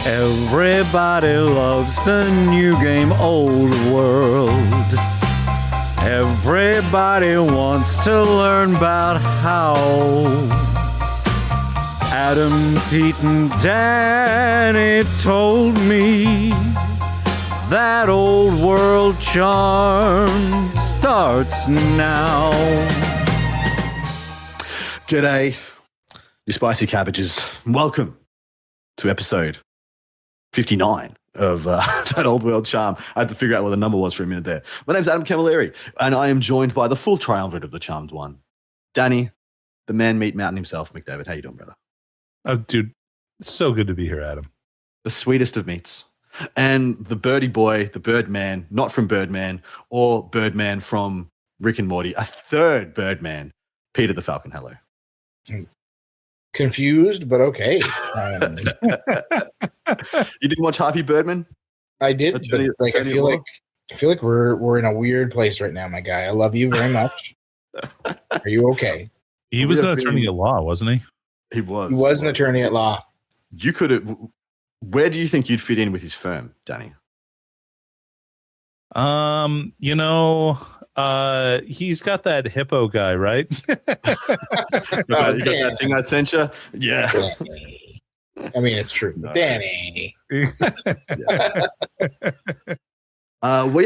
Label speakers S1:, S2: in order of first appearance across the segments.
S1: Everybody loves the new game, Old World. Everybody wants to learn about how Adam, Pete, and Danny told me that Old World charm starts now.
S2: G'day, you spicy cabbages. Welcome to episode 59 of that Old World charm. I had to figure out what the number was for a minute there. My name's Adam Camilleri, and I am joined by the full triumvirate of the charmed one, Danny, the man meat mountain himself, McDavid. How you doing, brother?
S3: Oh, dude, it's so good to be here, Adam.
S2: The sweetest of meats. And the birdie boy, the Birdman, not from Birdman, or Birdman from Rick and Morty, a third Birdman, Peter the Falcon. Hello.
S4: Confused, but okay.
S2: You didn't watch Harvey Birdman?
S4: I did, but like I feel like we're in a weird place right now, my guy. I love you very much. Are you okay?
S3: He was an attorney at law, wasn't he?
S2: He was.
S4: He was an attorney at law.
S2: You could have. Where do you think you'd fit in with his firm, Danny?
S3: He's got that hippo guy, right?
S2: You got that thing I sent you? Yeah.
S4: Danny. I mean, it's true. No. Danny.
S2: We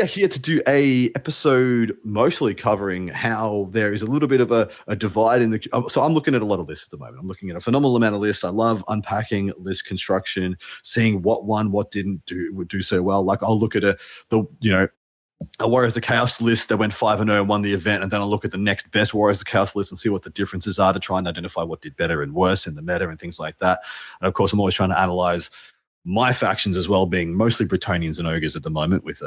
S2: are here to do a episode mostly covering how there is a little bit of a divide in the. So I'm looking at a lot of lists at the moment. I'm looking at a phenomenal amount of lists. I love unpacking list construction, seeing what won, what didn't do so well. Like I'll look at a Warriors of the Chaos list that went 5-0 and won the event, and then I'll look at the next best Warriors of the Chaos list and see what the differences are to try and identify what did better and worse in the meta and things like that. And of course, I'm always trying to analyze my factions as well, being mostly Bretonnians and Ogres at the moment, with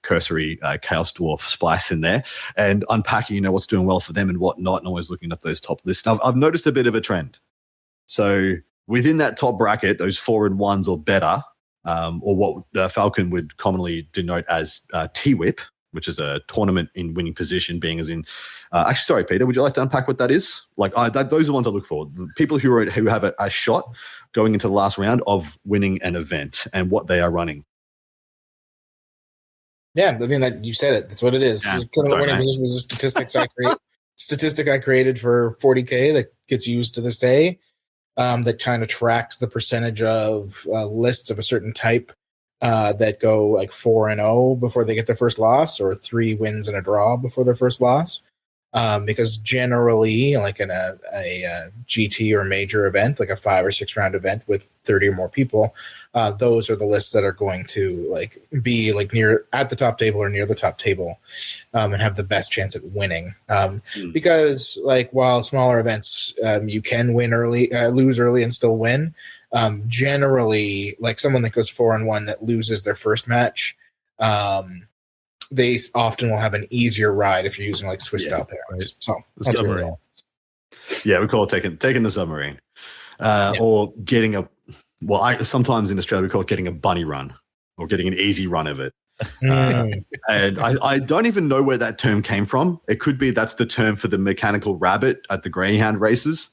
S2: cursory Chaos Dwarf splice in there, and unpacking what's doing well for them and what not, and always looking at those top lists. Now, I've noticed a bit of a trend. So within that top bracket, those 4-1s or better, or what Falcon would commonly denote as T-Whip, which is a tournament in winning position, being as in. Actually, sorry, Peter, would you like to unpack what that is? Like, those are the ones I look for. The people who have a shot going into the last round of winning an event and what they are running.
S4: Yeah, I mean, you said it. That's what it is.
S2: Yeah.
S4: Tournament winning position was a statistic I created for 40K that gets used to this day. That kind of tracks the percentage of lists of a certain type that go like 4-0 before they get their first loss, or 3 wins and a draw before their first loss. Because generally, like in a GT or major event, like a 5 or 6 round event with 30 or more people, those are the lists that are going to like be like near at the top table or near the top table, and have the best chance at winning. Because like while smaller events, you can win early, lose early, and still win. Generally, like someone that goes 4-1 that loses their first match, they often will have an easier ride if you're using like Swiss style pairings. Right. So
S3: the submarine.
S2: Yeah, we call it taking the submarine, or getting sometimes in Australia we call it getting a bunny run or getting an easy run of it. And I don't even know where that term came from. It could be that's the term for the mechanical rabbit at the greyhound races.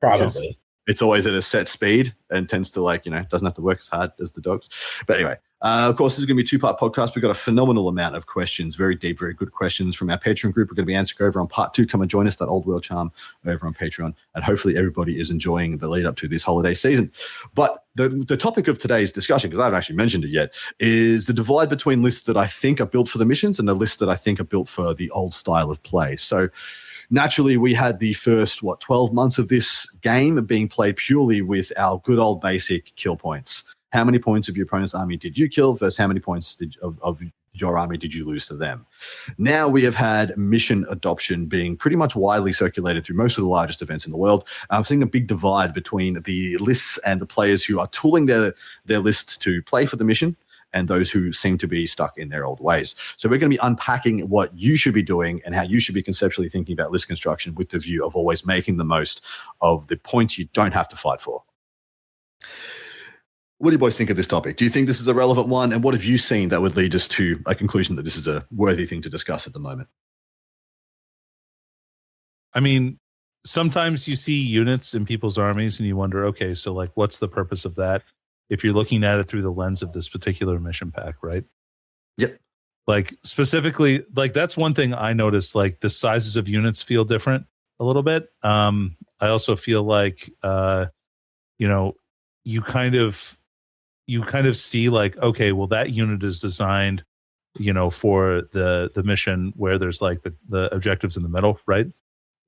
S4: Probably.
S2: It's always at a set speed and tends to doesn't have to work as hard as the dogs. But anyway, of course, this is going to be a 2-part podcast. We've got a phenomenal amount of questions, very deep, very good questions from our Patreon group. We're going to be answering over on part 2. Come and join us, that Old World charm over on Patreon. And hopefully everybody is enjoying the lead up to this holiday season. But the topic of today's discussion, because I haven't actually mentioned it yet, is the divide between lists that I think are built for the missions and the lists that I think are built for the old style of play. So naturally, we had the first, 12 months of this game being played purely with our good old basic kill points. How many points of your opponent's army did you kill versus how many points of your army did you lose to them? Now we have had mission adoption being pretty much widely circulated through most of the largest events in the world. I'm seeing a big divide between the lists and the players who are tooling their list to play for the mission, and those who seem to be stuck in their old ways. So we're going to be unpacking what you should be doing and how you should be conceptually thinking about list construction with the view of always making the most of the points you don't have to fight for. What do you boys think of this topic? Do you think this is a relevant one? And what have you seen that would lead us to a conclusion that this is a worthy thing to discuss at the moment?
S3: I mean, sometimes you see units in people's armies and you wonder, okay, so like, what's the purpose of that? if you're looking at it through the lens of this particular mission pack, right?
S2: Yep.
S3: Like specifically, like that's one thing I noticed. Like the sizes of units feel different a little bit. I also feel like you know, you kind of see like, okay, well that unit is designed, you know, for the mission where there's like the objectives in the middle, right?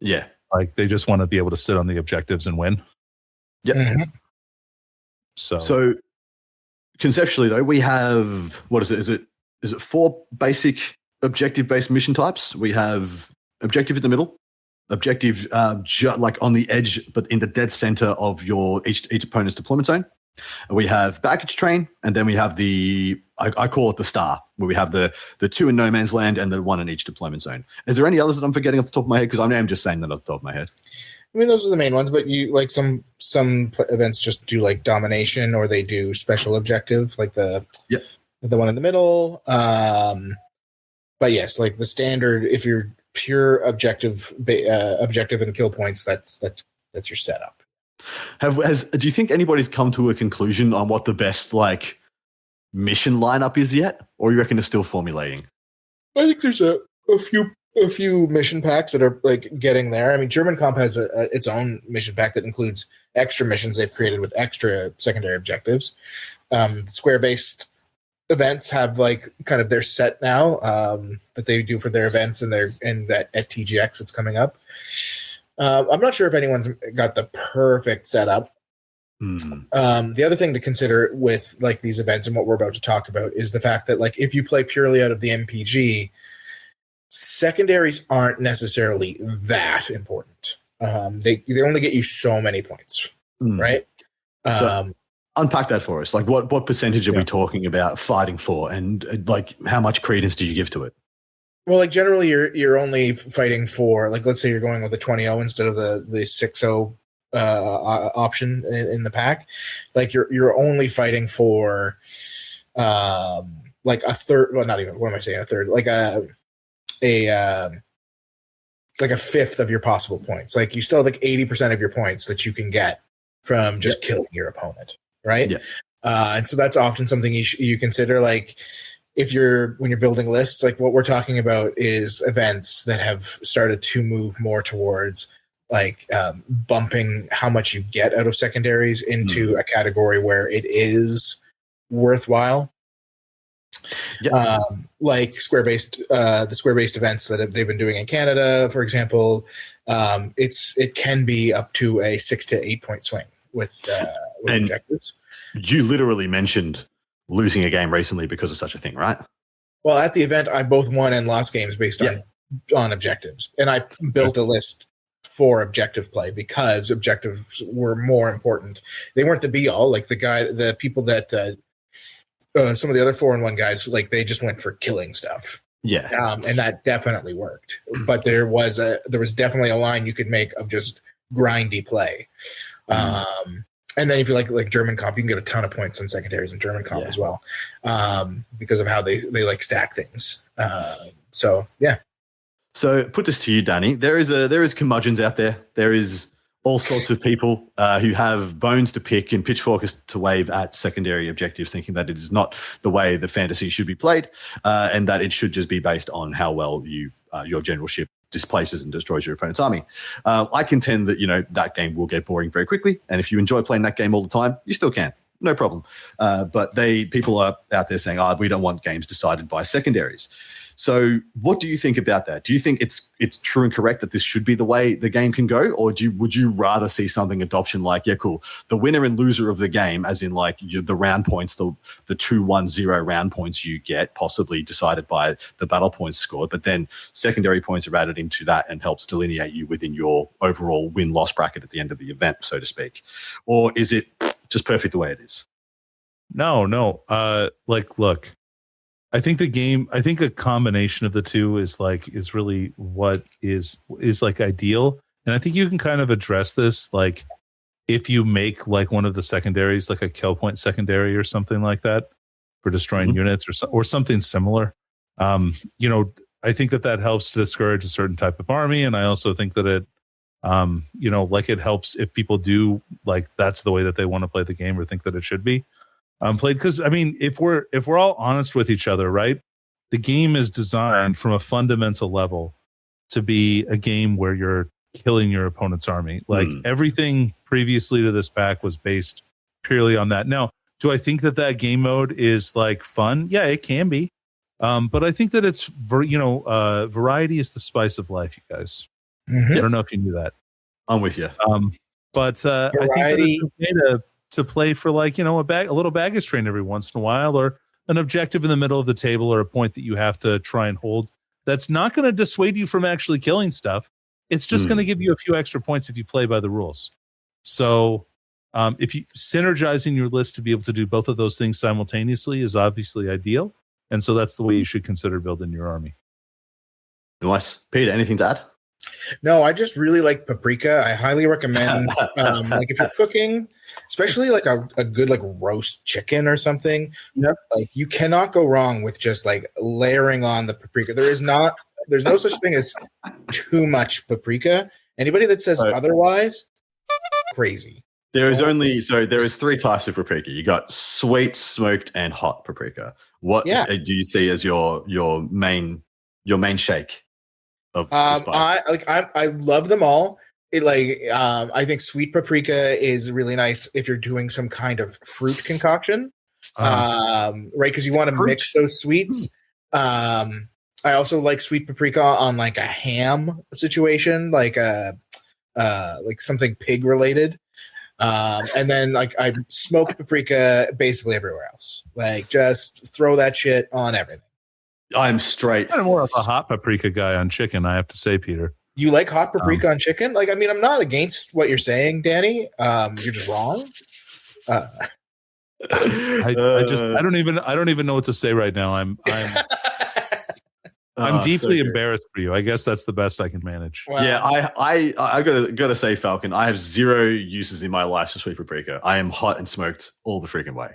S2: Yeah.
S3: Like they just want to be able to sit on the objectives and win.
S2: Yep.
S4: Mhm.
S2: So conceptually though, we have, what is it? Is it 4 basic objective-based mission types? We have objective in the middle, objective like on the edge, but in the dead center of your each opponent's deployment zone. And we have baggage train, and then we have I call it the star, where we have the 2 in no man's land and the 1 in each deployment zone. Is there any others that I'm forgetting off the top of my head? Because I am just saying that off the top of my head.
S4: I mean, those are the main ones, but you like some events just do like domination, or they do special objective, like the one in the middle. But yes, like the standard, if you're pure objective and kill points, that's your setup.
S2: Do you think anybody's come to a conclusion on what the best like mission lineup is yet, or you reckon it's still formulating?
S4: I think there's a few mission packs that are like getting there. I mean, German Comp has its own mission pack that includes extra missions they've created with extra secondary objectives. Square-based events have like kind of their set now that they do for their events and that at TGX it's coming up. I'm not sure if anyone's got the perfect setup. The other thing to consider with like these events and what we're about to talk about is the fact that like if you play purely out of the MPG, secondaries aren't necessarily that important. They only get you so many points, right?
S2: So unpack that for us. Like what percentage are we talking about fighting for, and like how much credence do you give to it?
S4: Well, like generally you're only fighting for, like, let's say you're going with a 20-0 instead of the 6-0 option in the pack. Like you're only fighting for like a third, well, not even, what am I saying, a third, like a fifth of your possible points. Like you still have like 80% of your points that you can get from just killing your opponent, right?
S2: Yeah.
S4: And so that's often something you consider, like when you're building lists. Like what we're talking about is events that have started to move more towards like bumping how much you get out of secondaries into a category where it is worthwhile.
S2: Yeah.
S4: Like the square-based events that they've been doing in Canada, for example, it can be up to a 6 to 8 point swing with objectives.
S2: You literally mentioned losing a game recently because of such a thing, right?
S4: Well, at the event, I both won and lost games based on objectives, and I built a list for objective play because objectives were more important. They weren't the be all. Like the people that some of the other 4-in-1 guys, like they just went for killing stuff.
S2: Yeah,
S4: and that definitely worked. But there was definitely a line you could make of just grindy play. And then if you like German Comp, you can get a ton of points on secondaries in German Comp as well, because of how they like stack things. So yeah. So
S2: put this to you, Danny. There is curmudgeons out there. There is all sorts of people who have bones to pick and pitchforks to wave at secondary objectives, thinking that it is not the way the fantasy should be played, and that it should just be based on how well your generalship displaces and destroys your opponent's army. I contend that that game will get boring very quickly, and if you enjoy playing that game all the time, you still can, no problem. But people are out there saying, we don't want games decided by secondaries. So what do you think about that? Do you think it's true and correct that this should be the way the game can go? Or would you rather see something adoption like, cool, the winner and loser of the game, as in like the round points, the 2-1-0 round points you get, possibly decided by the battle points scored, but then secondary points are added into that and helps delineate you within your overall win-loss bracket at the end of the event, so to speak? Or is it just perfect the way it is?
S3: No. Look, I think a combination of the two is really what is like ideal. And I think you can kind of address this, like if you make like one of the secondaries, like a kill point secondary or something like that for destroying units or something similar. I think that helps to discourage a certain type of army. And I also think that it, it helps if people do like, that's the way that they want to play the game or think that it should be. played, because I mean, if we're all honest with each other, right? The game is designed from a fundamental level to be a game where you're killing your opponent's army. Like everything previously to this pack was based purely on that. Now, do I think that game mode is like fun? Yeah, it can be. But I think that it's variety is the spice of life, you guys. I don't know if you knew that.
S2: I'm with you.
S3: But I think that it's okay to play for like, a little baggage train every once in a while, or an objective in the middle of the table, or a point that you have to try and hold. That's not going to dissuade you from actually killing stuff. It's just going to give you a few extra points if you play by the rules. So if you synergizing your list to be able to do both of those things simultaneously is obviously ideal. And so that's the way you should consider building your army.
S2: Nice. Peter, anything to add?
S4: No, I just really like paprika. I highly recommend, like if you're cooking, especially like a good like roast chicken or something.
S2: Yep.
S4: Like you cannot go wrong with just like layering on the paprika. There's no such thing as too much paprika. Anybody that says otherwise, crazy.
S2: There is 3 types of paprika. You got sweet, smoked, and hot paprika. What do you see as your main shake?
S4: I love them all. I think sweet paprika is really nice if you're doing some kind of fruit concoction, right? Because you want to mix those sweets. I also like sweet paprika on like a ham situation, like something pig related. And then like I smoke paprika basically everywhere else. Like just throw that shit on everything.
S2: I'm straight.
S3: I'm more of a hot paprika guy on chicken, I have to say, Peter.
S4: You like hot paprika on chicken? Like, I mean, I'm not against what you're saying, Danny. You're just wrong.
S3: I don't even know what to say right now. I'm deeply embarrassed for you. I guess that's the best I can manage.
S2: Wow. Yeah, I gotta say, Falcon, I have 0 uses in my life for sweet paprika. I am hot and smoked all the freaking way.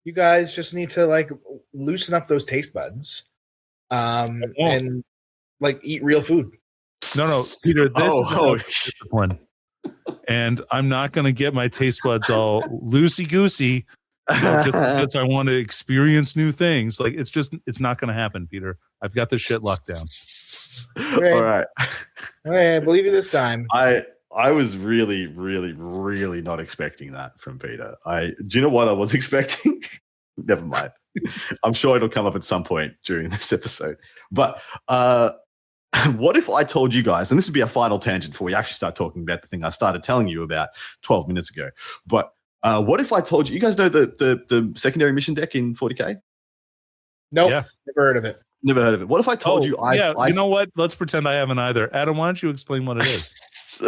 S4: You guys just need to like loosen up those taste buds, and like eat real food.
S3: No, Peter, this is discipline, and I'm not going to get my taste buds all loosey goosey. Just because I want to experience new things. Like it's not going to happen, Peter. I've got this shit locked down.
S4: Okay.
S2: All right.
S4: Okay, I believe you this time.
S2: I was really, really, really not expecting that from Peter. Do you know what I was expecting? Never mind. I'm sure it'll come up at some point during this episode. But what if I told you guys, and this would be a final tangent before we actually start talking about the thing I started telling you about 12 minutes ago, but what if I told you guys know the secondary mission deck in 40K?
S4: Nope, never heard of it.
S2: Never heard of it. What if I told you?
S3: You know what? Let's pretend I haven't either. Adam, why don't you explain what it is?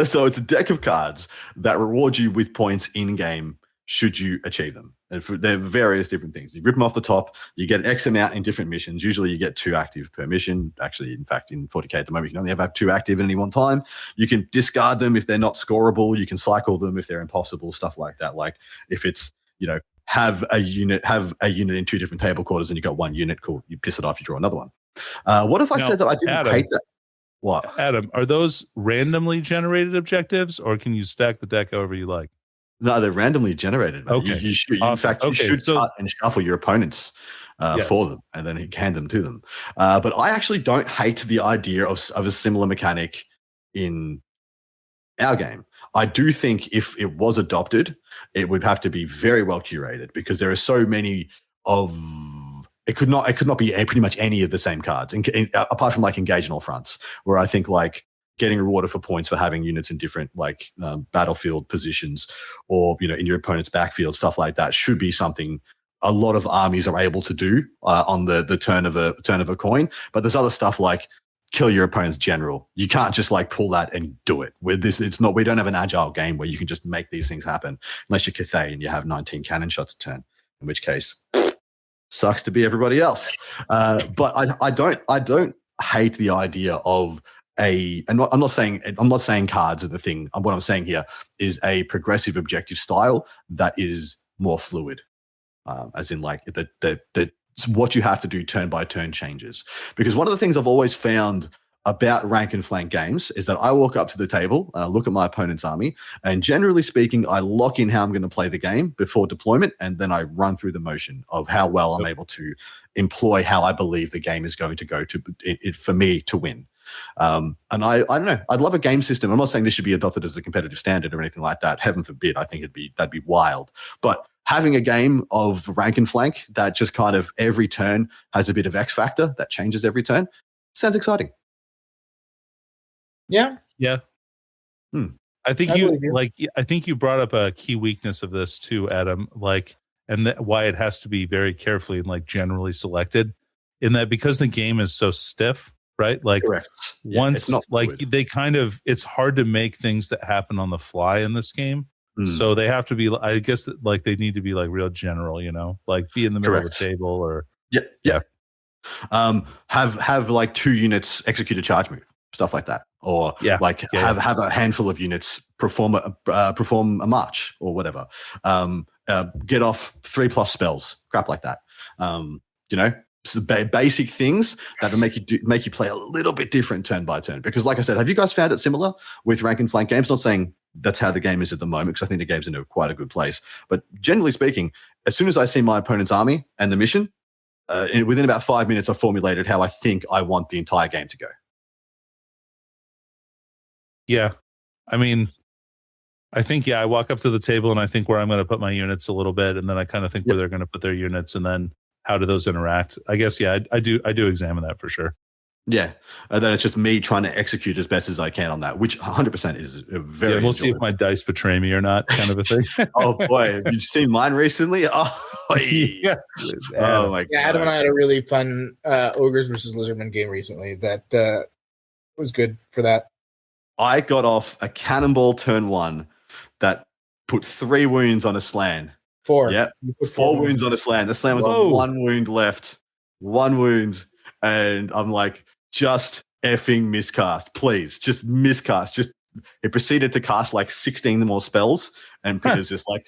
S2: So it's a deck of cards that reward you with points in game should you achieve them. And there are various different things. You rip them off the top, you get X amount in different missions. Usually you get 2 active per mission. Actually, in fact, in 40K at the moment, you can only have 2 active at any one time. You can discard them if they're not scoreable. You can cycle them if they're impossible, stuff like that. Like if it's, have a unit in 2 different table quarters and you got 1 unit, cool. You piss it off, you draw another one. What if I said that I didn't hate that? What?
S3: Adam, are those randomly generated objectives, or can you stack the deck however you like?
S2: No, they're randomly generated. Man.
S3: Okay.
S2: You should, in fact, you should cut and shuffle your opponents for them and then hand them to them. But I actually don't hate the idea of a similar mechanic in our game. I do think if it was adopted, it would have to be very well curated because there are so many of it could not be pretty much any of the same cards, apart from like engage in all fronts, where I think like getting rewarded for points for having units in different like battlefield positions or in your opponent's backfield, stuff like that should be something a lot of armies are able to do on the turn of a coin. But there's other stuff like kill your opponent's general. You can't just like pull that and do it. With this, we don't have an agile game where you can just make these things happen unless you're Cathay and you have 19 cannon shots a turn, in which case sucks to be everybody else. But I don't hate the idea of I'm not saying cards are the thing. What I'm saying here is a progressive objective style that is more fluid, as in like the what you have to do turn by turn changes. Because one of the things I've always found about rank and flank games is that I walk up to the table and I look at my opponent's army, and generally speaking, I lock in how I'm going to play the game before deployment, and then I run through the motion of how well I'm able to employ how I believe the game is going to go for me to win. And I don't know. I'd love a game system. I'm not saying this should be adopted as a competitive standard or anything like that. Heaven forbid. I think that'd be wild. But having a game of rank and flank that just kind of every turn has a bit of X factor that changes every turn sounds exciting.
S4: Yeah.
S3: I think I think you brought up a key weakness of this too, Adam. And why it has to be very carefully and generally selected, in that because the game is so stiff, right?
S2: Correct.
S3: Once they kind of, it's hard to make things that happen on the fly in this game. So they have to be, I guess, they need to be real general, be in the middle of the table or
S2: have 2 units execute a charge move, stuff like that, or have a handful of units perform a march or whatever. Get off 3+ spells, crap like that. So basic things that will make you play a little bit different turn by turn. Because, like I said, have you guys found it similar with rank and flank games? Not saying that's how the game is at the moment, because I think the game's in quite a good place. But generally speaking, as soon as I see my opponent's army and the mission, within about 5 minutes, I've formulated how I think I want the entire game to go.
S3: Yeah, I mean, I think I walk up to the table and I think where I'm going to put my units a little bit, and then I kind of think where they're going to put their units, and then how do those interact? I guess, I do examine that for sure.
S2: Yeah, and then it's just me trying to execute as best as I can on that, which 100% is a very.
S3: We'll see if my dice betray me or not, kind of a thing.
S2: Oh boy, have you seen mine recently? Oh yeah. Oh my god.
S4: Yeah, Adam and I had a really fun Ogres versus Lizardmen game recently that was good for that.
S2: I got off a cannonball turn 1 that put 3 wounds on a slan.
S4: 4.
S2: Yeah, 4 wounds on a slan. The slan was on 1 wound left. 1 wound. And I'm like, just effing miscast, please. Just miscast. It proceeded to cast 16 more spells. And Peter's just like,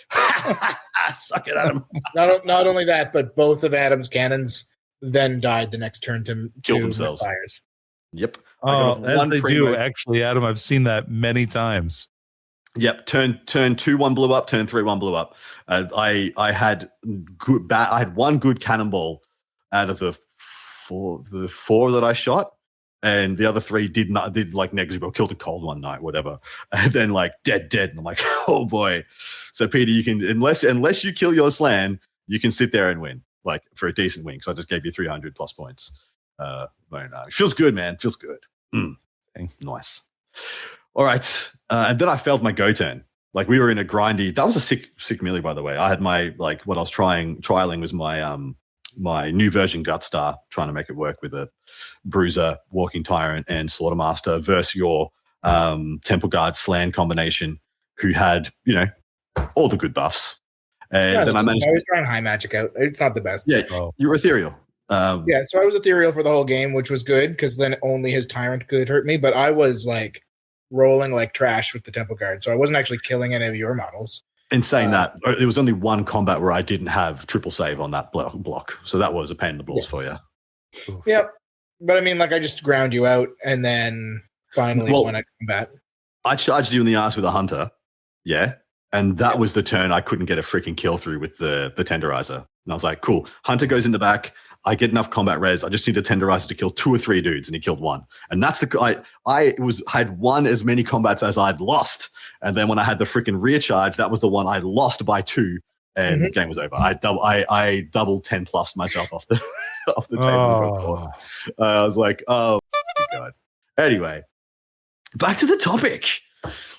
S2: suck it, Adam.
S4: Not only that, but both of Adam's cannons then died the next turn to
S2: kill themselves.
S4: Misfires.
S2: Yep.
S3: Oh, as they do, actually, Adam. I've seen that many times.
S2: Yep. Turn 2-1 blew up. Turn 3-1 blew up. I had 1 good cannonball out of the four that I shot, and the other 3 did negligible. Killed a cold one night, whatever, and then dead. And I'm like, oh boy. So Peter, you can unless you kill your slan, you can sit there and win for a decent win. Because I just gave you 300+ points. Feels good, man. Feels good. Nice. All right. And then I failed my go turn. We were in a grindy. That was a sick melee, by the way. I had my what I was trialing was my new version Gutstar, trying to make it work with a Bruiser, Walking Tyrant, and Slaughtermaster versus your Temple Guard Slan combination, who had all the good buffs. And then I
S4: was trying high magic out. It's not the best.
S2: Yeah, you were ethereal.
S4: So I was ethereal for the whole game, which was good because then only his Tyrant could hurt me. But I was rolling like trash with the Temple Guard, so I wasn't actually killing any of your models.
S2: In saying that, there was only 1 combat where I didn't have triple save on that block, so that was a pain in the balls for you.
S4: Yep, but I mean, I just ground you out, and then finally won a combat.
S2: I charged you in the ass with a Hunter, and that was the turn I couldn't get a freaking kill through with the Tenderizer. And I was like, cool, Hunter goes in the back. I get enough combat res. I just need a Tenderizer to kill 2 or 3 dudes, and he killed 1. And that's I had won as many combats as I'd lost. And then when I had the freaking rear charge, that was the one I lost by 2, and the game was over. I double 10+ myself off the table. I was like, oh my god. Anyway, back to the topic.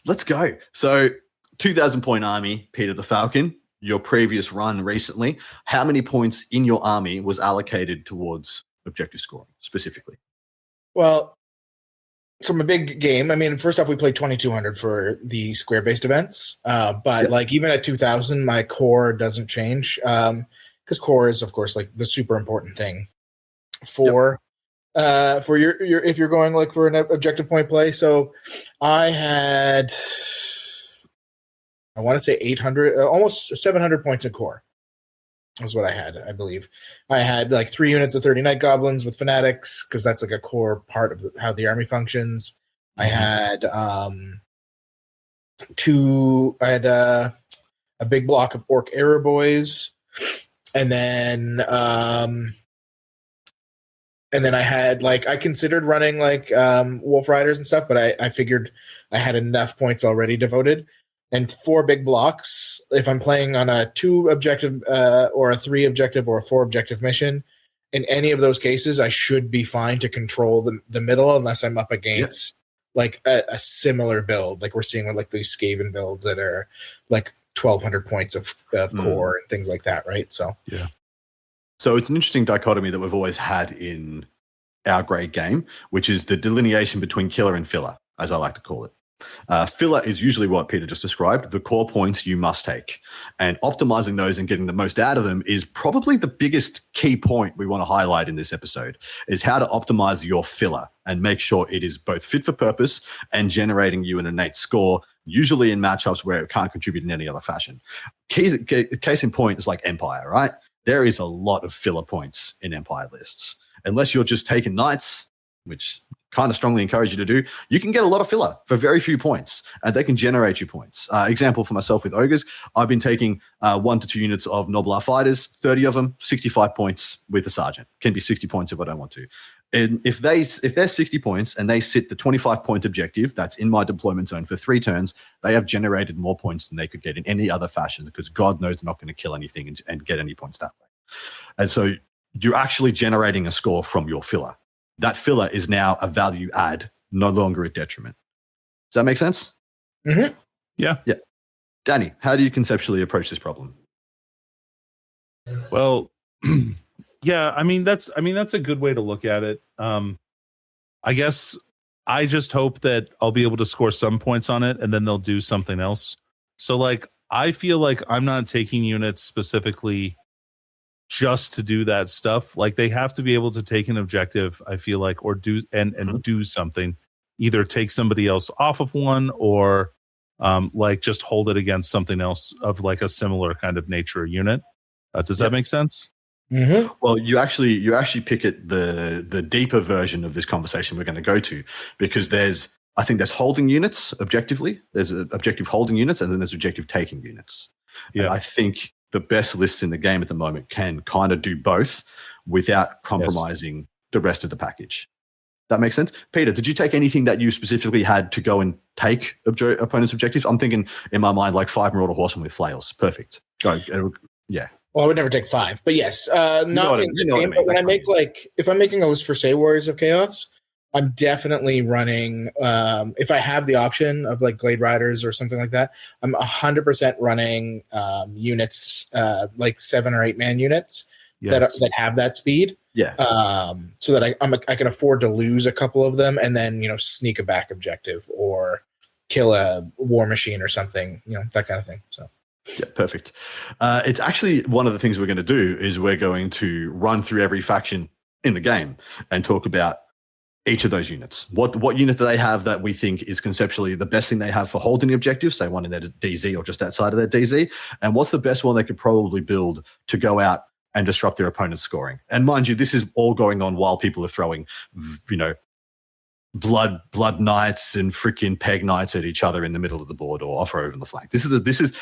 S2: Let's go. So 2,000 point army, Peter the Falcon. Your previous run recently, how many points in your army was allocated towards objective scoring specifically?
S4: Well, from a big game, I mean, first off, we played 2,200 for the square-based events, but even at 2,000, my core doesn't change because core is, of course, the super important thing for your if you're going for an objective point play. So I had, I want to say 800, almost 700 points in core. was what I had, I believe. I had like 3 units of 30 Night Goblins with Fanatics, because that's like a core part of how the army functions. I had a big block of Orc Arrow Boys, and then I had I considered running Wolf Riders and stuff, but I figured I had enough points already devoted. And 4 big blocks, if I'm playing on a 2 objective or a 3 objective or a 4 objective mission, in any of those cases, I should be fine to control the middle, unless I'm up against a similar build, like we're seeing with these Skaven builds that are 1,200 points of core and things like that, right? So
S2: yeah. So it's an interesting dichotomy that we've always had in our grade game, which is the delineation between killer and filler, as I like to call it. Filler is usually what Peter just described, the core points you must take. And optimizing those and getting the most out of them is probably the biggest key point we want to highlight in this episode, is how to optimize your filler and make sure it is both fit for purpose and generating you an innate score, usually in matchups where it can't contribute in any other fashion. Case in point is like Empire, right? There is a lot of filler points in Empire lists. Unless you're just taking knights, which kind of strongly encourage you to do, you can get a lot of filler for very few points, and they can generate you points. Example for myself with Ogres, I've been taking 1 to 2 units of Noblar Fighters, 30 of them, 65 points with the Sergeant. Can be 60 points if I don't want to. And if they're 60 points and they sit the 25-point objective that's in my deployment zone for 3 turns, they have generated more points than they could get in any other fashion, because God knows they're not going to kill anything and get any points that way. And so you're actually generating a score from your filler. That filler is now a value add, no longer a detriment. Does that make sense?
S4: Mm-hmm.
S3: Yeah.
S2: Yeah. Danny, how do you conceptually approach this problem?
S3: Well, yeah, I mean that's a good way to look at it. I guess I just hope that I'll be able to score some points on it, and then they'll do something else. So I feel like I'm not taking units specifically just to do that stuff. They have to be able to take an objective, I feel like, or do and do something. Either take somebody else off of one, or just hold it against something else of a similar kind of nature unit. Does that make sense?
S4: Mm-hmm.
S2: Well, you actually pick at the deeper version of this conversation we're going to go to, because I think there's holding units objectively. There's objective holding units, and then there's objective taking units. Yeah, and I think the best lists in the game at the moment can kind of do both without compromising the rest of the package. That makes sense? Peter, did you take anything that you specifically had to go and take opponents' objectives? I'm thinking in my mind 5 Marauder Horsemen with flails. Perfect. Go. Yeah.
S4: Well, I would never take 5, but yes, not in this game. But when I make if I'm making a list for, say, Warriors of Chaos, I'm definitely running. If I have the option of Glade Riders or something like that, I'm 100% running units, 7 or 8 man units that have that speed.
S2: Yeah.
S4: So that I can afford to lose a couple of them, and then sneak a back objective or kill a war machine or something, that kind of thing. So.
S2: Yeah, perfect. It's actually one of the things we're going to do is we're going to run through every faction in the game and talk about each of those units. What unit do they have that we think is conceptually the best thing they have for holding the objective, say one in their DZ or just outside of their DZ, and what's the best one they could probably build to go out and disrupt their opponent's scoring. And mind you, this is all going on while people are throwing, blood knights and freaking peg knights at each other in the middle of the board or off over on the flank. This is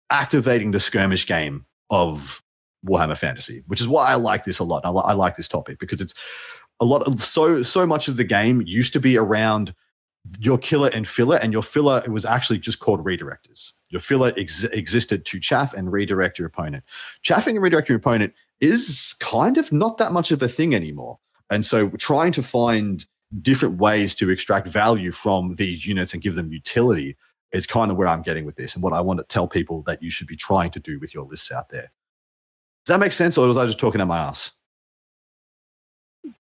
S2: activating the skirmish game of Warhammer Fantasy, which is why I like this a lot. I like this topic because it's a lot of so much of the game used to be around your killer and filler, and your filler, it was actually just called redirectors. Your filler existed to chaff and redirect your opponent. Chaffing and redirecting your opponent is kind of not that much of a thing anymore. And so trying to find different ways to extract value from these units and give them utility is kind of where I'm getting with this and what I want to tell people that you should be trying to do with your lists out there. Does that make sense, or was I just talking out my ass?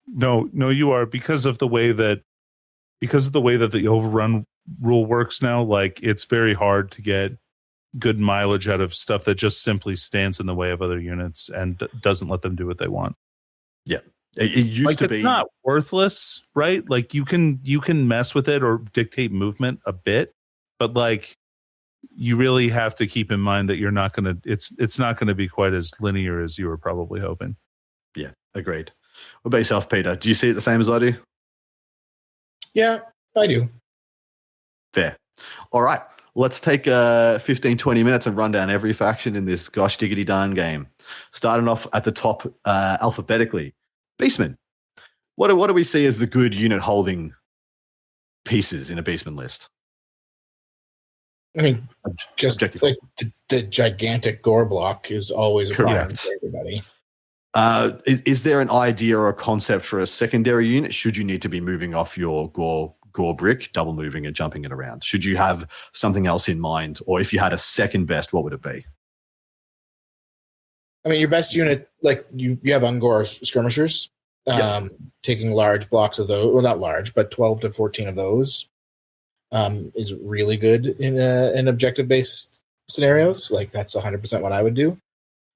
S3: No, you are, because of the way that the overrun rule works now. It's very hard to get good mileage out of stuff that just simply stands in the way of other units and doesn't let them do what they want.
S2: Yeah, it used to be.
S3: It's not worthless, right? You can mess with it or dictate movement a bit, but you really have to keep in mind that you're not going to. It's not going to be quite as linear as you were probably hoping.
S2: Yeah, agreed. What about yourself, Peter? Do you see it the same as I do?
S4: Yeah, I do.
S2: Fair. All right. Let's take 15, 20 minutes and run down every faction in this gosh diggity darn game. Starting off at the top alphabetically. Beastmen. What do we see as the good unit holding pieces in a Beastman list?
S4: I mean, just like the gigantic gore block is always a problem for everybody.
S2: Is there an idea or a concept for a secondary unit? Should you need to be moving off your gore brick, double moving and jumping it around? Should you have something else in mind? Or if you had a second best, what would it be?
S4: I mean, your best unit, like you have Ungor skirmishers, taking large blocks of those. Well, not large, but 12 to 14 of those is really good in objective-based scenarios. Like that's 100% what I would do.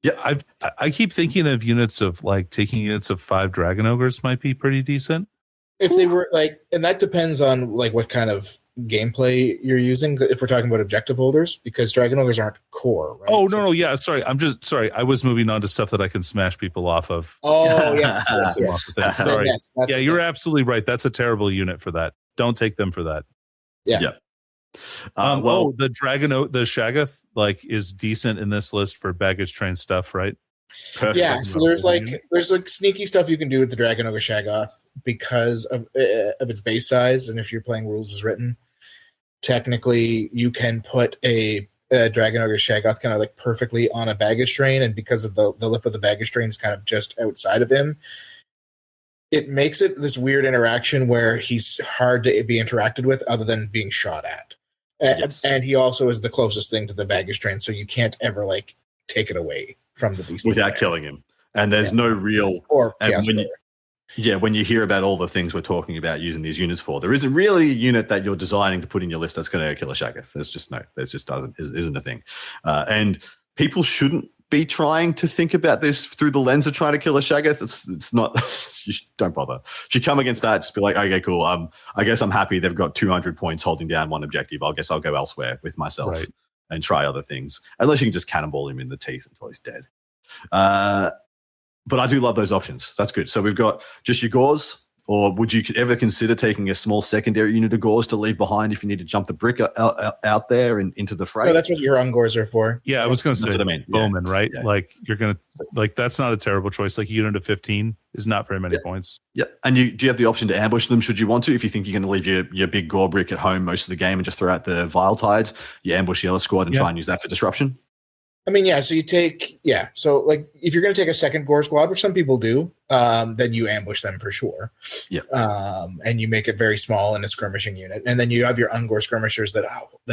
S3: Yeah, I keep thinking of units of like taking units of 5 Dragon Ogres might be pretty decent.
S4: If they were like, and that depends on like what kind of gameplay you're using. If we're talking about objective holders, because Dragon Ogres aren't core, right?
S3: Oh no, yeah. Sorry, I was moving on to stuff that I can smash people off of.
S4: Oh yes.
S3: Sorry.
S4: Yes,
S3: yeah, you're absolutely right. That's a terrible unit for that. Don't take them for that.
S2: Yeah.
S3: The the Shaggoth like is decent in this list for baggage train stuff, right?
S4: Perfect. Yeah, so there's like sneaky stuff you can do with the Dragon Ogre Shaggoth because of its base size, and if you're playing rules as written, technically you can put a Dragon Ogre Shaggoth kind of like perfectly on a baggage train, and because of the lip of the baggage train is kind of just outside of him, it makes it this weird interaction where he's hard to be interacted with other than being shot at. Yes. And he also is the closest thing to the baggage train, so you can't ever like take it away from the beast
S2: without killing him. And there's no real
S4: or
S2: when you hear about all the things we're talking about using these units for, there isn't really a unit that you're designing to put in your list that's going to kill a Shaggoth. Isn't a thing. And people shouldn't be trying to think about this through the lens of trying to kill a Shaggoth. It's not. Don't bother. If you come against that, just be like, okay, cool. I guess I'm happy they've got 200 points holding down one objective. I guess I'll go elsewhere with myself. Right. And try other things, unless you can just cannonball him in the teeth until he's dead. But I do love those options. That's good. So we've got just your Gores, or would you ever consider taking a small secondary unit of Gores to leave behind if you need to jump the brick out there and into the fray?
S4: No, that's what your Ungors are for.
S3: Yeah, I was going to say,
S2: what I mean.
S3: Bowman, right? Yeah. Like you're going to like that's not a terrible choice. Like a unit of 15 is not very many points.
S2: Yeah, and do you have the option to ambush them should you want to? If you think you're going to leave your big Gore brick at home most of the game and just throw out the Vile Tides, you ambush the other squad and try and use that for disruption.
S4: I mean, yeah. So you take, So like, if you're going to take a second Gore squad, which some people do, then you ambush them for sure.
S2: Yeah.
S4: And you make it very small in a skirmishing unit, and then you have your Ungor skirmishers that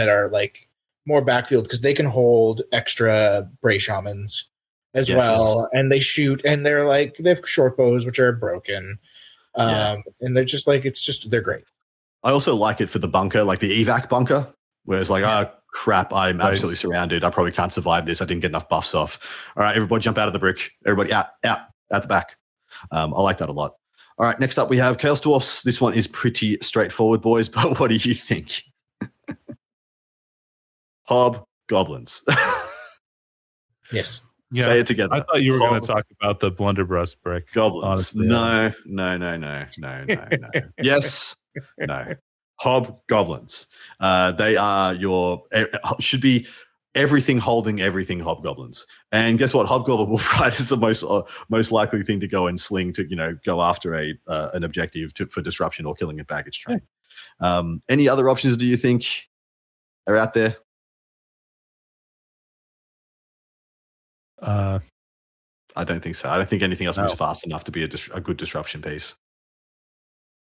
S4: are like more backfield because they can hold extra Bray Shamans as well, and they shoot, and they have short bows which are broken, and they're just like they're great.
S2: I also like it for the bunker, like the evac bunker, where it's like, crap, I'm absolutely surrounded. I probably can't survive this. I didn't get enough buffs off. All right, everybody jump out of the brick. Everybody out the back. I like that a lot. All right, next up we have Chaos Dwarfs. This one is pretty straightforward, boys, but what do you think? Hobgoblins.
S4: Yes.
S3: Yeah,
S2: say it together.
S3: I thought you were going to talk about the blunderbuss brick.
S2: Goblins.
S3: Honestly,
S2: No. Yes. No. Hobgoblins. They are should be everything holding everything hobgoblins. And guess what? Hobgoblin Wolf Rider is the most likely thing to go and sling to go after an objective for disruption or killing a baggage train. Any other options do you think are out there? I don't think so. I don't think anything else moves fast enough to be a good disruption piece.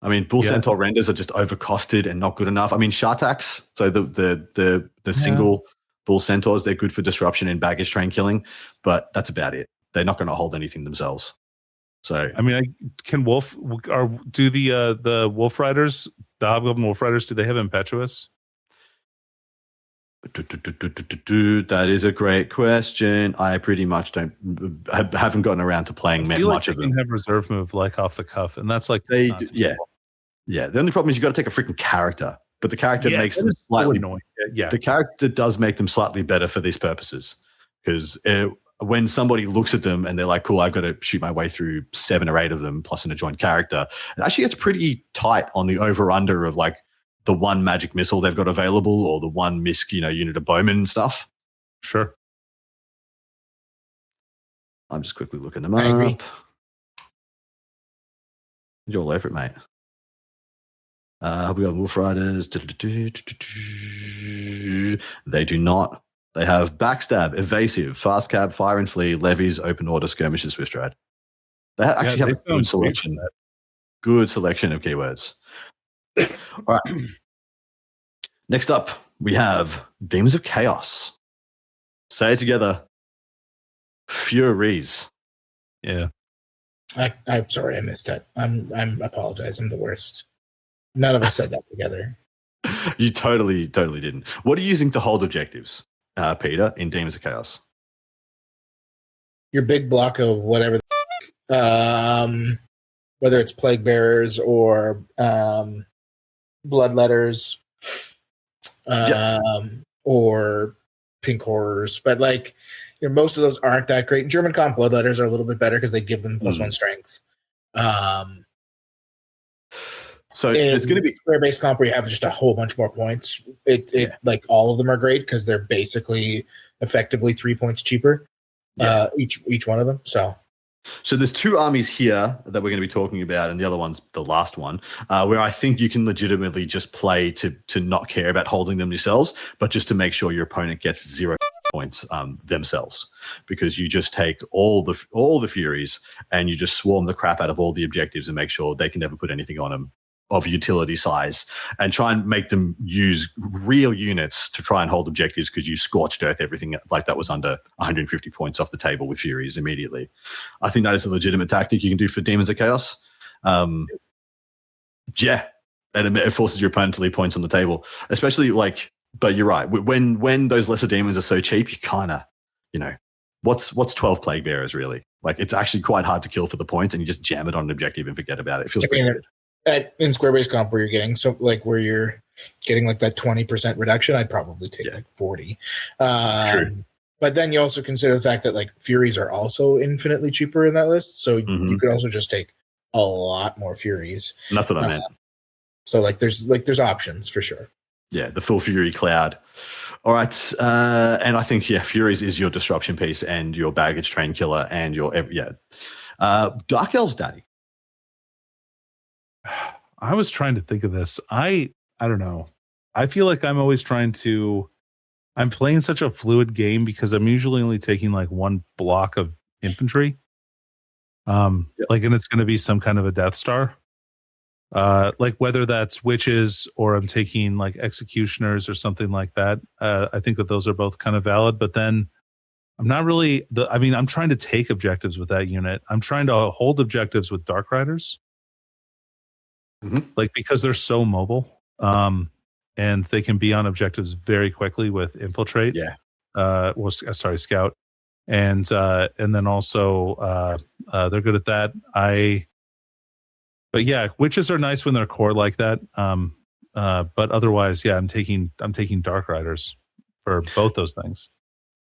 S2: I mean, Bull Centaur renders are just overcosted and not good enough. I mean, Shartax, so the single Bull Centaurs, they're good for disruption and baggage train killing, but that's about it. They're not going to hold anything themselves. So,
S3: I mean, do the Wolf Riders, the Hobgoblin Wolf Riders, do they have Impetuous?
S2: That is a great question. I pretty much haven't gotten around to playing much of them.
S3: They can have reserve move like off the cuff, and that's like
S2: they do, yeah. The only problem is you got to take a freaking character but the character makes
S3: that
S2: them
S3: is so
S2: slightly
S3: annoying. Yeah.
S2: The character does make them slightly better for these purposes, because when somebody looks at them and they're like, cool, I've got to shoot my way through 7 or 8 of them plus an adjoined character, it actually gets pretty tight on the over-under of like the one magic missile they've got available or the one misc, unit of bowman and stuff.
S3: Sure.
S2: I'm just quickly looking them
S4: I agree.
S2: up. You're all over it, mate. We got Wolf Riders. They do not. They have Backstab, Evasive, Fast Cab, Fire and Flee, Levies, Open Order, Skirmishes, Swift Ride. They actually have a good selection. Good selection of keywords. All right. Next up, we have Demons of Chaos. Say it together. Furies.
S3: Yeah.
S4: I'm sorry, I missed it. I'm apologize. I'm the worst. None of us said that together.
S2: You totally didn't. What are you using to hold objectives, Peter, in Demons of Chaos?
S4: Your big block of whatever, whether it's Plague Bearers or Bloodletters, or Pink Horrors, but most of those aren't that great. German comp Bloodletters are a little bit better because they give them +1 strength.
S2: So it's going to be
S4: square-based comp where you have just a whole bunch more points. Like all of them are great because they're basically effectively 3 points cheaper. Each one of them. So
S2: there's 2 armies here that we're going to be talking about, and the other one's the last one, where I think you can legitimately just play to not care about holding them yourselves, but just to make sure your opponent gets 0 points themselves, because you just take all the Furies and you just swarm the crap out of all the objectives and make sure they can never put anything on them of utility size, and try and make them use real units to try and hold objectives, because you scorched earth everything like that was under 150 points off the table with Furies immediately. I think that is a legitimate tactic you can do for Demons of Chaos. And it forces your opponent to leave points on the table, especially but you're right. When those lesser demons are so cheap, you kind of, what's 12 Plague Bearers really? It's actually quite hard to kill for the points, and you just jam it on an objective and forget about it. It feels pretty good.
S4: In square-based comp where you're getting where you're getting that 20% reduction, I'd probably take 40.
S2: True.
S4: But then you also consider the fact that Furies are also infinitely cheaper in that list, so you could also just take a lot more Furies.
S2: And that's what I meant.
S4: So there's options for sure.
S2: Yeah, the full Fury cloud. All right, and I think Furies is your disruption piece and your baggage train killer and your Dark Elves, Daddy.
S3: I was trying to think of this. I don't know. I feel like I'm always I'm playing such a fluid game because I'm usually only taking 1 block of infantry. And it's going to be some kind of a Death Star. Whether that's witches or I'm taking executioners or something like that. I think that those are both kind of valid, but then I'm not really I'm trying to take objectives with that unit. I'm trying to hold objectives with Dark Riders. Because they're so mobile, and they can be on objectives very quickly with infiltrate. Scout, and then also they're good at that. Witches are nice when they're core like that. But otherwise, I'm taking Dark Riders for both those things.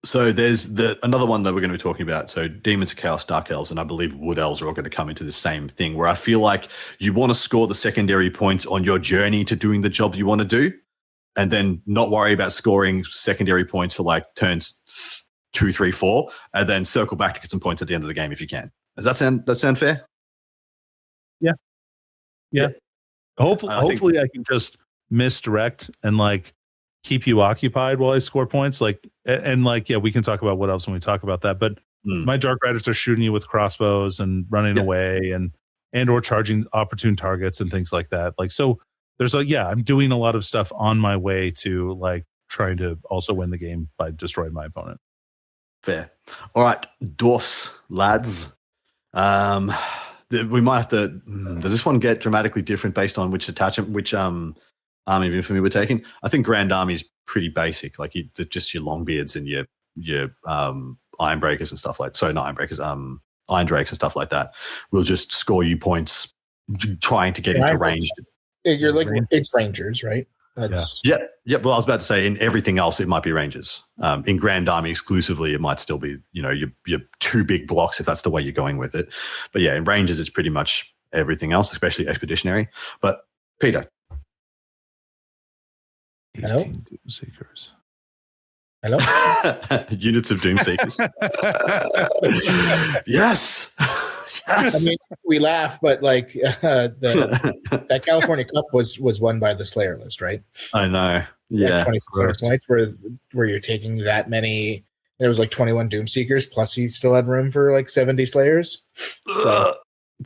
S2: So there's another one that we're going to be talking about. So Demons of Chaos, Dark Elves, and I believe Wood Elves are all going to come into the same thing, where I feel like you want to score the secondary points on your journey to doing the job you want to do, and then not worry about scoring secondary points for turns 2, 3, 4, and then circle back to get some points at the end of the game if you can. Does that sound fair?
S3: Yeah. Hopefully I can just misdirect and keep you occupied while I score points. We can talk about what else when we talk about that. But my Dark Riders are shooting you with crossbows and running away and or charging opportune targets and things like that. So there's I'm doing a lot of stuff on my way to trying to also win the game by destroying my opponent.
S2: Fair. All right, dwarfs, lads. We might have to. Does this one get dramatically different based on which attachment, which army of infamy we're taking? I think Grand Army is pretty basic, just your Longbeards and your Iron Breakers and stuff like. Sorry, not Iron Breakers. Iron Drakes and stuff like that. We'll just score you points trying to get into range.
S4: You're it's Rangers, right? That's
S2: Yeah. Well, I was about to say in everything else, it might be Rangers. In Grand Army exclusively, it might still be, your two big blocks if that's the way you're going with it. But yeah, in Rangers, it's pretty much everything else, especially Expeditionary. But Peter.
S4: Hello?
S3: 18 Doomseekers.
S4: Hello.
S2: Units of Doomseekers. Yes.
S4: I mean, we laugh, but like that California Cup was won by the Slayer list, right?
S2: I know. Yeah.
S4: Like 2600 points where you're taking that many. It was like 21 Doomseekers, plus he still had room for like 70 Slayers. So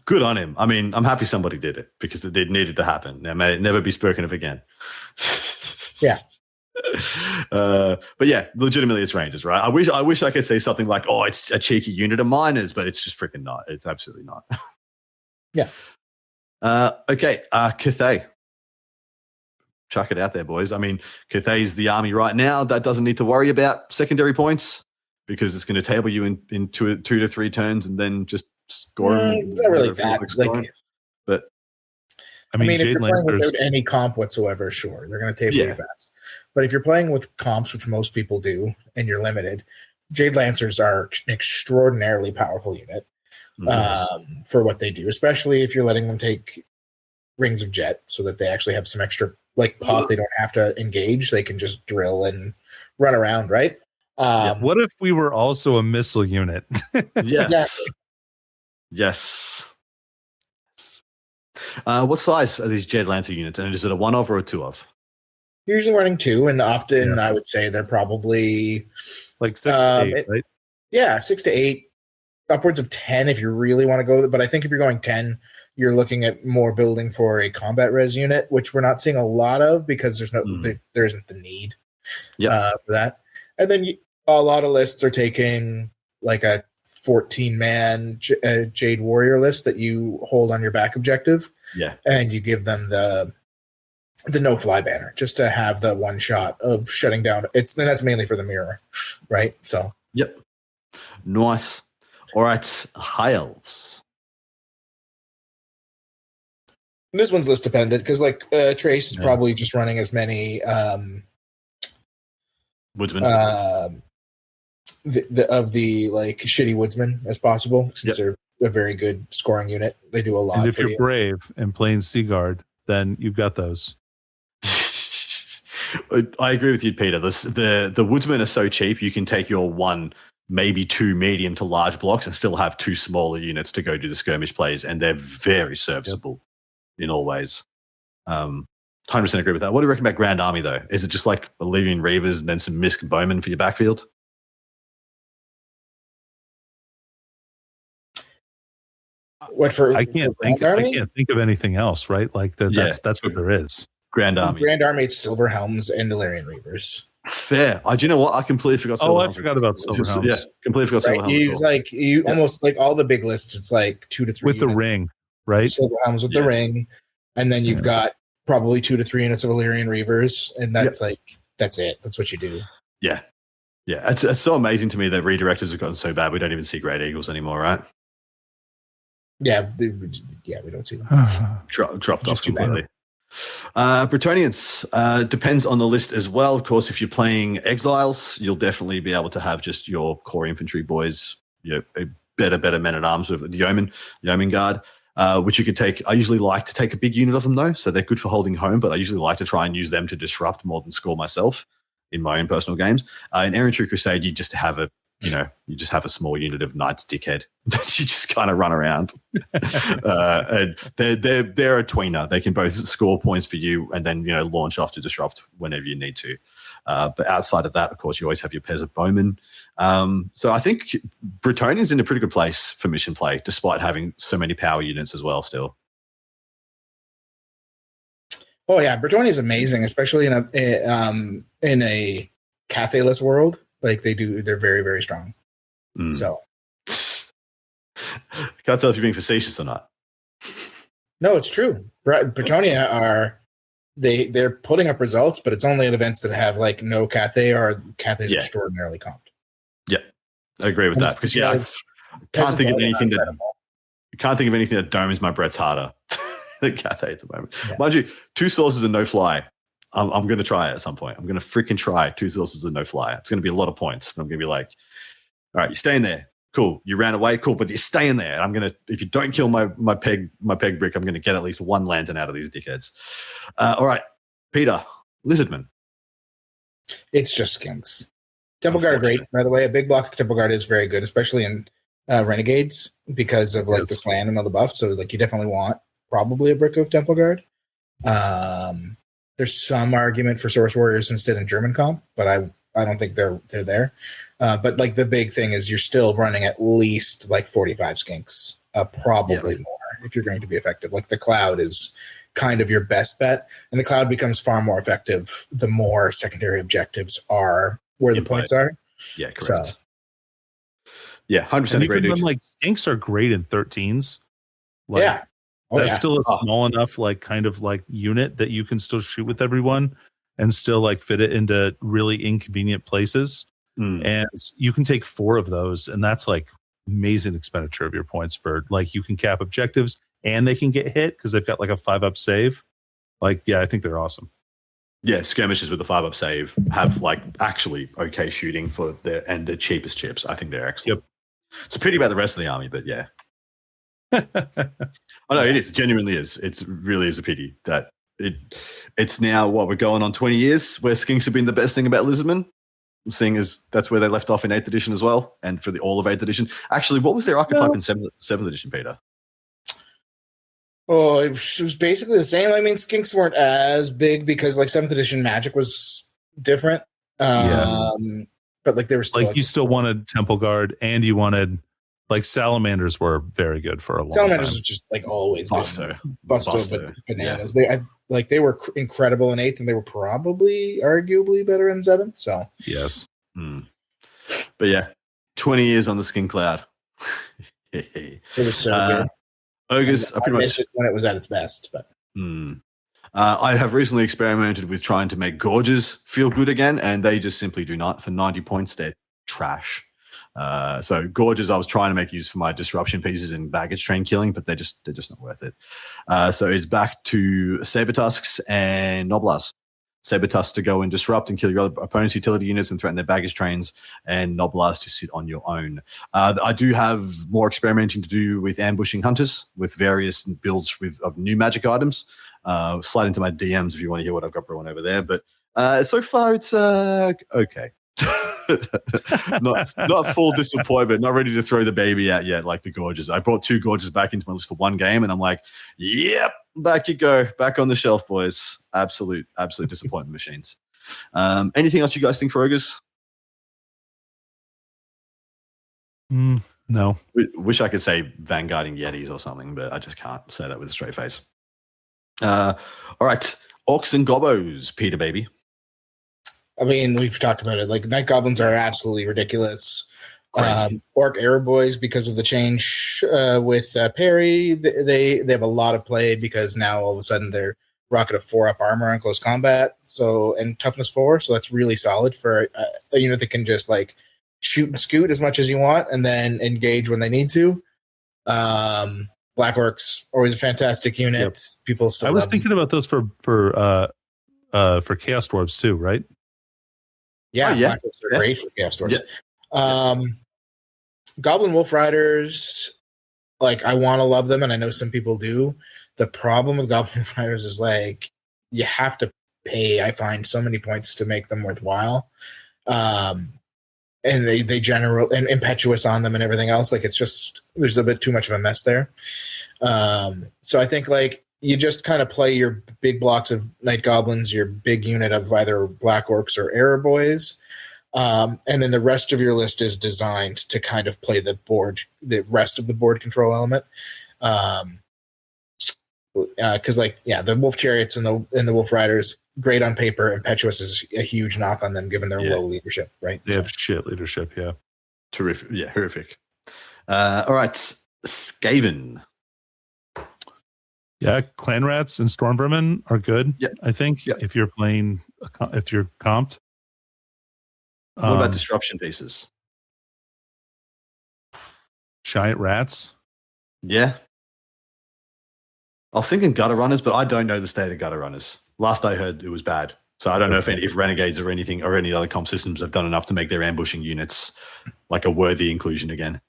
S2: good on him. I mean, I'm happy somebody did it because it needed to happen. Now, may it never be spoken of again.
S4: Yeah.
S2: But yeah, legitimately it's Rangers, right? I wish I could say something like, oh, it's a cheeky unit of miners, but it's just freaking not. It's absolutely not.
S4: Yeah.
S2: Okay. Cathay. Chuck it out there, boys. I mean, Cathay's the army right now that doesn't need to worry about secondary points because it's going to table you in two to three turns and then just score them.
S4: Not really that.
S2: But
S4: I mean, if
S3: Jade
S4: you're playing
S3: Lancers,
S4: without any comp whatsoever, sure, they're going to table
S2: Yeah.
S4: you fast. But if you're playing with comps, which most people do, and you're limited, Jade Lancers are an extraordinarily powerful unit for what they do, especially if you're letting them take Rings of Jet so that they actually have some extra pot they don't have to engage. They can just drill and run around, right?
S3: what if we were also a missile unit?
S2: Yes.
S4: Exactly.
S2: Yes. What size are these Jade Lancer units? And is it a one of or a two of?
S4: Usually running 2, and often I would say they're probably
S3: Like 6 to 8, right?
S4: Yeah, 6 to 8, upwards of 10 if you really want to go. But I think if you're going 10, you're looking at more building for a combat res unit, which we're not seeing a lot of because there isn't the need for that. And then a lot of lists are taking like a 14-man Jade Warrior list that you hold on your back objective.
S2: Yeah.
S4: And you give them the no-fly banner just to have the one shot of shutting down. And that's mainly for the mirror, right? So.
S2: Yep. Nice. All right. High Elves.
S4: This one's list dependent because Trace is probably just running as many
S2: Woodsman.
S4: the shitty woodsmen as possible since they're a very good scoring unit. They do a lot.
S3: And if you're brave and playing Seaguard, then you've got those.
S2: I agree with you, Peter. The woodsmen are so cheap. You can take your one, maybe two medium to large blocks and still have two smaller units to go do the skirmish plays, and they're very serviceable in all ways. 100% agree with that. What do you reckon about Grand Army, though? Is it just like Illyrian Reavers and then some Misk Bowmen for your backfield?
S3: I can't think of anything else, right? Like that's what there is.
S2: Grand Army.
S4: Grand Army, it's Silver Helms and Illyrian Reavers.
S2: Fair. Do you know what? I completely forgot Silver Helms.
S3: I forgot about Silver Helms.
S2: Yeah, completely forgot Silver Helms.
S4: You almost like all the big lists, it's like 2 to 3
S3: with the ring, right?
S4: Silver Helms with the ring. And then you've got probably 2 to 3 units of Illyrian Reavers, and that's that's it. That's what you do.
S2: Yeah. Yeah. It's so amazing to me that redirectors have gotten so bad we don't even see Great Eagles anymore, right?
S4: Yeah, we don't see them.
S2: Dropped off completely. Bretonnians depends on the list as well. Of course, if you're playing Exiles, you'll definitely be able to have just your core infantry boys, better men at arms with the Yeoman Guard, which you could take. I usually like to take a big unit of them though, so they're good for holding home. But I usually like to try and use them to disrupt more than score myself in my own personal games. In Errantry Crusade, you just have a small unit of Knights Dickhead that you just kind of run around. And they're a tweener. They can both score points for you and then, launch off to disrupt whenever you need to. But outside of that, of course, you always have your Peasant Bowmen. So I think Bretonnian's in a pretty good place for mission play, despite having so many power units as well still.
S4: Oh yeah, Bretonnia is amazing, especially in a Cathay-less world. They're very, very strong. So
S2: can't tell if you're being facetious or not.
S4: No, it's true. Bretonnia they're putting up results, but it's only at events that have no Cathay or Cathay's extraordinarily comped.
S2: Yeah, I agree with that because I can't think of anything that domes my Brett's harder than Cathay at the moment. Yeah. Mind you, 2 sources and no fly I'm going to try it at some point. I'm going to freaking try 2 sources and no fly. It's going to be a lot of points. I'm going to be like, all right, you're staying there. Cool. You ran away. Cool. But you're staying there. And I'm going to, if you don't kill my peg brick, I'm going to get at least 1 lantern out of these dickheads. All right, Peter, Lizardman.
S4: It's just skinks. Temple Guard are great, by the way. A big block of Temple Guard is very good, especially in Renegades because of like the slam and all the buffs. So like you definitely want probably a brick of Temple Guard. There's some argument for Source Warriors instead in German comp, but I don't think they're there. But like the big thing is you're still running at least like 45 skinks, probably more if you're going to be effective. Like the Cloud is kind of your best bet, and the Cloud becomes far more effective the more secondary objectives are where the points are.
S2: Yeah, correct.
S4: So,
S2: yeah, 100% agree.
S3: Even like skinks are great in 13s. Like,
S4: yeah.
S3: That's still a small enough, like kind of like unit that you can still shoot with everyone and still like fit it into really inconvenient places. And you can take 4 of those, and that's like amazing expenditure of your points for like you can cap objectives and they can get hit because they've got like a 5-up save. Like, yeah, I think they're awesome.
S2: Yeah, skirmishes with the 5-up save have like actually okay shooting for the cheapest chips. I think they're excellent. Yep. It's a pity about the rest of the army, but yeah. Oh no, it is. It genuinely is. It really is a pity that it's now what we're going on 20 years where skinks have been the best thing about Lizardman, seeing as that's where they left off in 8th edition as well, and for all of 8th edition. Actually, what was their archetype in 7th edition, Peter?
S4: Oh, it was basically the same. I mean, skinks weren't as big because like 7th edition magic was different. But like they were still
S3: like you still wanted Temple Guard and you wanted like salamanders were very good for a long
S4: salamanders
S3: time.
S4: Was just like always
S2: Buster,
S4: but bananas. Yeah. They were incredible in 8th, and they were probably arguably better in 7th. So
S3: yes,
S2: but yeah, 20 years on the Skin Cloud.
S4: It was so good.
S2: Ogres,
S4: I pretty much it when it was at its best. But
S2: I have recently experimented with trying to make Gorges feel good again, and they just simply do not. For 90 points, they're trash. So Gorges, I was trying to make use for my disruption pieces and baggage train killing, but they're just not worth it. So it's back to Saber Tusks and Noblars. Saber Tusks to go and disrupt and kill your other opponent's utility units and threaten their baggage trains, and Noblars to sit on your own. I do have more experimenting to do with ambushing hunters with various builds of new magic items. Slide into my DMs if you want to hear what I've got brewing over there. But so far it's okay. not full disappointment, not ready to throw the baby out yet like the Gorges. I brought 2 Gorges back into my list for 1 game, and I'm like, yep, back you go, back on the shelf, boys. Absolute disappointment machines. Anything else you guys think for Ogres?
S3: No.
S2: Wish I could say Vanguarding Yetis or something, but I just can't say that with a straight face. All right, Orcs and Gobbos, Peter baby.
S4: I mean, we've talked about it. Like, Night Goblins are absolutely ridiculous. Orc Arrow Boys, because of the change with Perry, they have a lot of play because now all of a sudden they're rocking a 4-up armor on close combat, and toughness 4. So that's really solid for a unit that can just like shoot and scoot as much as you want, and then engage when they need to. Black Orcs, always a fantastic unit. Yep. People still.
S3: I was thinking about those for Chaos Dwarves too, right?
S4: Yeah, Black Orcs are great for Chaos Dwarves. Yeah. Goblin Wolf Riders, like I want to love them, and I know some people do. The problem with Goblin Wolf Riders is like you have to pay. I find so many points to make them worthwhile, and they general and impetuous on them and everything else. Like it's just there's a bit too much of a mess there. So I think like you just kind of play your big blocks of Night Goblins, your big unit of either Black Orcs or Arrow Boys. And then the rest of your list is designed to kind of play the rest of the board control element. Because the Wolf Chariots and the Wolf Riders, great on paper. Impetuous is a huge knock on them given their low leadership, right?
S3: They have shit leadership, yeah.
S2: Terrific. Yeah, horrific. All right, Skaven.
S3: Yeah, Clan Rats and Storm Vermin are good. Yeah, I think if you're playing, if you're comped.
S2: What about disruption pieces?
S3: Giant Rats.
S2: Yeah. I was thinking Gutter Runners, but I don't know the state of Gutter Runners. Last I heard, it was bad. So I don't know if Renegades or anything or any other comp systems have done enough to make their ambushing units like a worthy inclusion again.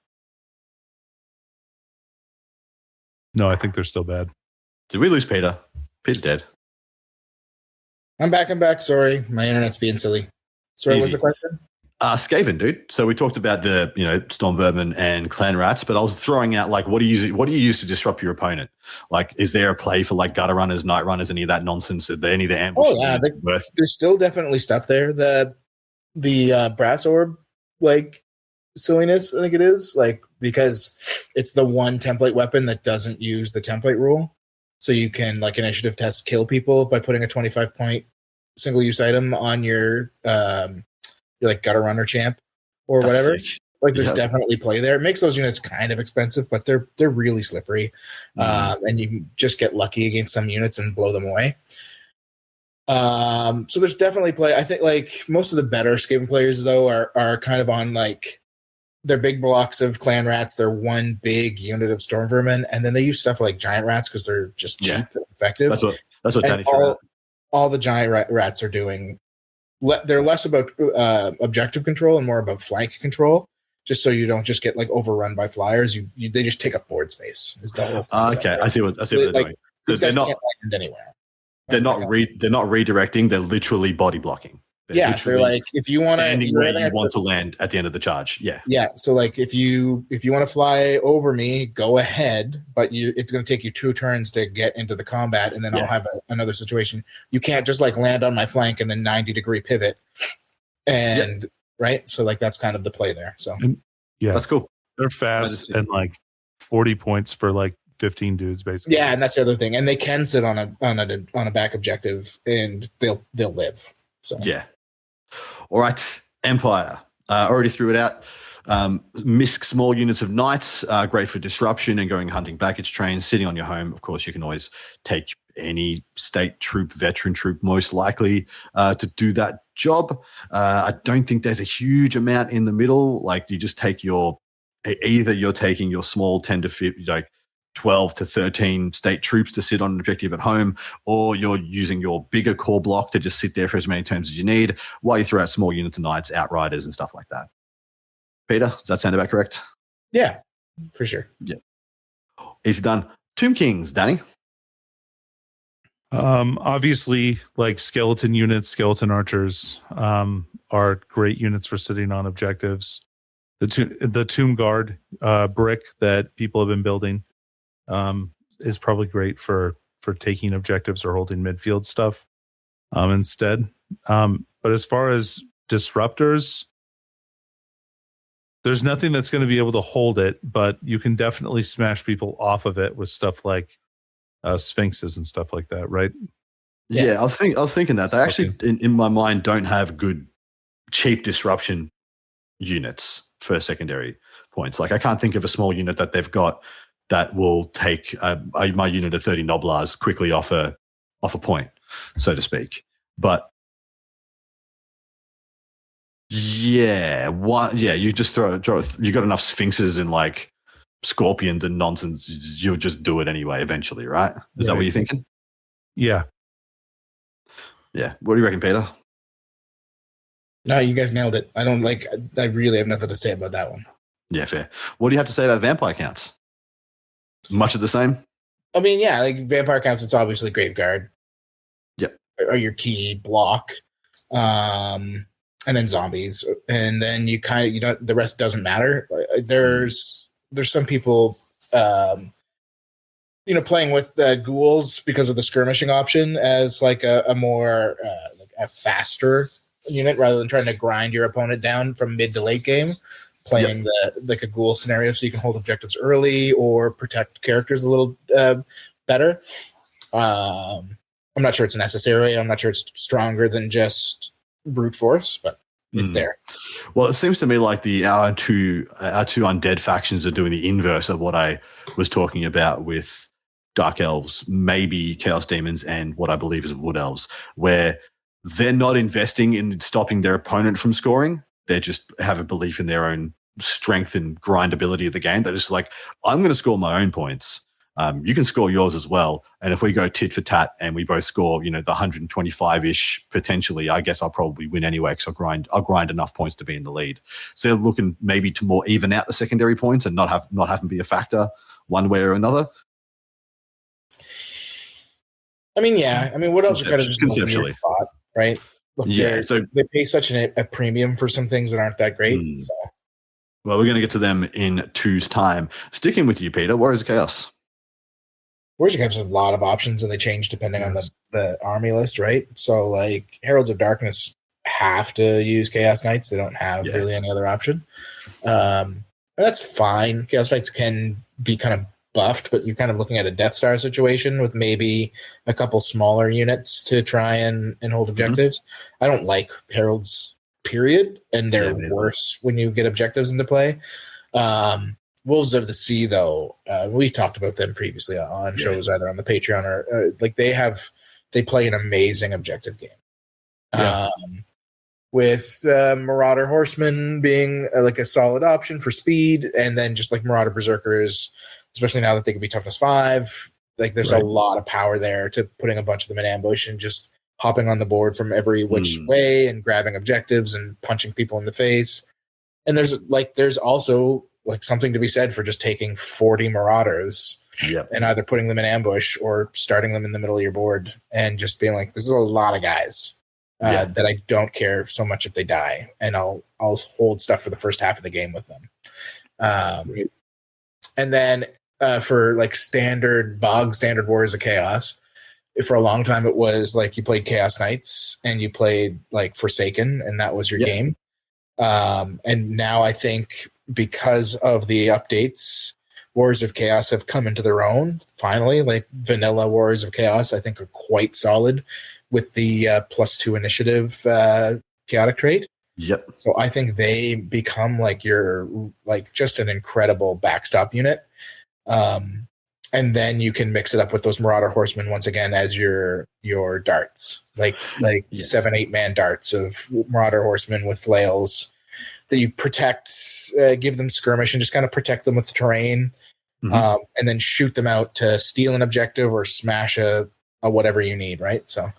S3: No, I think they're still bad.
S2: Did we lose Peter? Peter dead.
S4: I'm back. Sorry, my internet's being silly. Sorry, what's the question?
S2: Skaven, dude. So we talked about the Storm Vermin and Clan Rats, but I was throwing out like what do you use to disrupt your opponent? Like, is there a play for like gutter runners, night runners, any of that nonsense? Are there any of the ambush?
S4: Oh yeah, there's still definitely stuff there. The brass orb like silliness, I think it is, like, because it's the one template weapon that doesn't use the template rule. So you can like initiative test kill people by putting a 25 point single use item on your like gutter runner champ or whatever.
S2: Sick.
S4: Like there's definitely play there. It makes those units kind of expensive, but they're really slippery. And you can just get lucky against some units and blow them away. So there's definitely play. I think like most of the better Skaven players though are kind of on like their big blocks of Clan Rats, they're one big unit of Storm Vermin, and then they use stuff like Giant Rats because they're just cheap and effective.
S2: That's what Danny threw out.
S4: All the Giant Rats are doing. They're less about objective control and more about flank control, just so you don't just get like overrun by flyers. They just take up board space. Is the whole concept,
S2: okay, right? I see what they're doing.
S4: They're not land anywhere.
S2: They're not redirecting. They're literally body blocking.
S4: They're like if you want
S2: standing where you want to land at the end of the charge. Yeah.
S4: So like if you want to fly over me, go ahead, but it's going to take you 2 turns to get into the combat, and then I'll have another situation. You can't just like land on my flank and then 90-degree pivot, and right. So like that's kind of the play there. So
S2: that's cool.
S3: They're fast and like 40 points for like 15 dudes basically.
S4: Yeah, and that's the other thing. And they can sit on a back objective and they'll live. So
S2: yeah. All right, Empire. Already threw it out. Misc small units of knights, great for disruption and going hunting baggage trains, sitting on your home. Of course, you can always take any state troop, veteran troop, most likely to do that job. I don't think there's a huge amount in the middle. Like you just take either you're taking your small 10 to 50, like 12 to 13 state troops to sit on an objective at home, or you're using your bigger core block to just sit there for as many turns as you need while you throw out small units of knights, outriders, and stuff like that. Peter, does that sound about correct?
S4: Yeah, for sure.
S2: Yeah. Easy done. Tomb Kings, Danny.
S3: Obviously, like skeleton units, skeleton archers are great units for sitting on objectives. The Tomb Guard brick that people have been building is probably great for taking objectives or holding midfield stuff instead. But as far as disruptors, there's nothing that's going to be able to hold it, but you can definitely smash people off of it with stuff like sphinxes and stuff like that, right?
S2: Yeah, I was thinking that they actually, in my mind, don't have good cheap disruption units for secondary points. Like I can't think of a small unit that they've got that will take my unit of 30 Noblars quickly off a point, so to speak. But you just throw you got enough sphinxes and like scorpions and nonsense, you'll just do it anyway eventually, right? Is that what you're thinking?
S3: Yeah.
S2: What do you reckon, Peter?
S4: No, you guys nailed it. I really have nothing to say about that one.
S2: Yeah, fair. What do you have to say about vampire counts? Much of the same?
S4: I mean, yeah, like vampire counts, it's obviously Graveguard.
S2: Yep.
S4: Or your key block. And then zombies. And then you kind of, the rest doesn't matter. There's some people, playing with ghouls because of the skirmishing option as like a more a faster unit rather than trying to grind your opponent down from mid to late game. Playing a ghoul scenario so you can hold objectives early or protect characters a little better. I'm not sure it's necessary. I'm not sure it's stronger than just brute force, but it's there.
S2: Well, it seems to me like our two undead factions are doing the inverse of what I was talking about with Dark Elves, maybe Chaos Demons, and what I believe is Wood Elves, where they're not investing in stopping their opponent from scoring. They just have a belief in their own strength and grindability of the game. They're just like, I'm going to score my own points. You can score yours as well. And if we go tit for tat and we both score, the 125-ish potentially, I guess I'll probably win anyway because I'll grind enough points to be in the lead. So they're looking maybe to more even out the secondary points and not having be a factor one way or another.
S4: I mean, yeah. I mean, what else are kind of just
S2: conceptually
S4: spot, right? Look,
S2: so
S4: they pay such a premium for some things that aren't that great. So.
S2: Well, we're going to get to them in 2's time. Sticking with you, Peter, Warriors of Chaos.
S4: Warriors of Chaos has a lot of options, and they change depending on the army list, right? So, like, Heralds of Darkness have to use Chaos Knights. They don't have really any other option. And that's fine. Chaos Knights can be kind of buffed, but you're kind of looking at a Death Star situation with maybe a couple smaller units to try and hold objectives. I don't like Heralds, period, and they're worse when you get objectives into play. Wolves of the Sea, though, we talked about them previously on shows either on the Patreon or like they play an amazing objective game. With Marauder Horsemen being like a solid option for speed, and then just like Marauder Berserkers, especially now that they can be toughness 5. Like there's a lot of power there to putting a bunch of them in ambush and just hopping on the board from every which way and grabbing objectives and punching people in the face. And there's also like something to be said for just taking 40 Marauders and either putting them in ambush or starting them in the middle of your board and just being like, this is a lot of guys that I don't care so much if they die, and I'll hold stuff for the first half of the game with them. And then for like standard Warriors of Chaos, for a long time it was like you played Chaos Knights and you played like Forsaken, and that was your game. And now I think because of the updates, Warriors of Chaos have come into their own finally. Like vanilla Warriors of Chaos I think are quite solid with the +2 initiative chaotic trait. So I think they become like your like just an incredible backstop unit. And then you can mix it up with those Marauder Horsemen once again as your darts, like 7-8 man darts of Marauder Horsemen with flails that you protect, give them skirmish and just kind of protect them with the terrain, and then shoot them out to steal an objective or smash a whatever you need, right? So